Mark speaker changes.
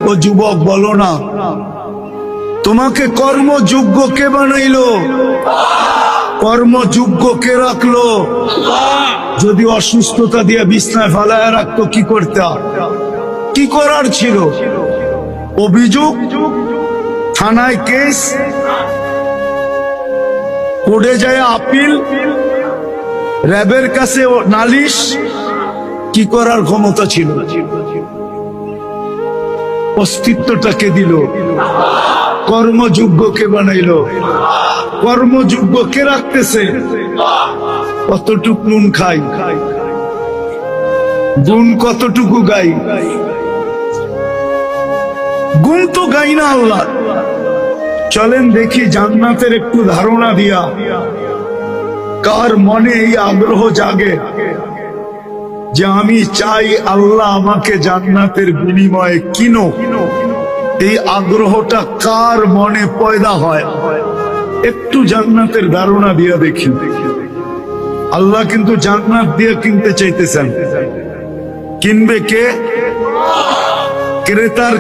Speaker 1: ও যুবক বলো না, তোমাকে কর্মযোগ্য কে বানাইলো? কর্মযোগ্য কে রাখলো? যদি অসুস্থতা দিয়ে বিছনায় ফালায় রাখতো কি করতে? কি করার ছিল? অভিযোগ, থানায় কেস, কোর্টে যায় আপিল, র্যাবের কাছে নালিশ, কি করার ক্ষমতা ছিল? অস্তিত্বটাকে দিল। কর্মযোগ্যকে বানাইলো। কর্মযোগ্য কে রাখতেছে? কতটুকু নুন খাই, গুণ কতটুকু গাই? গুণ তো গাই না আল্লাহ। চলেন দেখি জান্নাতের একটু ধারণা দিয়া কার মনে এই আগ্রহ জাগে যে আমি চাই আল্লাহ আমাকে জান্নাতের বিনিময়ে কিনো। এই আগ্রহটা কার মনে পয়দা হয়? একটু জান্নাতের ধারণা দিয়া দেখি। আল্লাহ কিন্তু জান্নাত দিয়ে কিনতে চাইতেছেন। কিনবে কে? ক্রেতার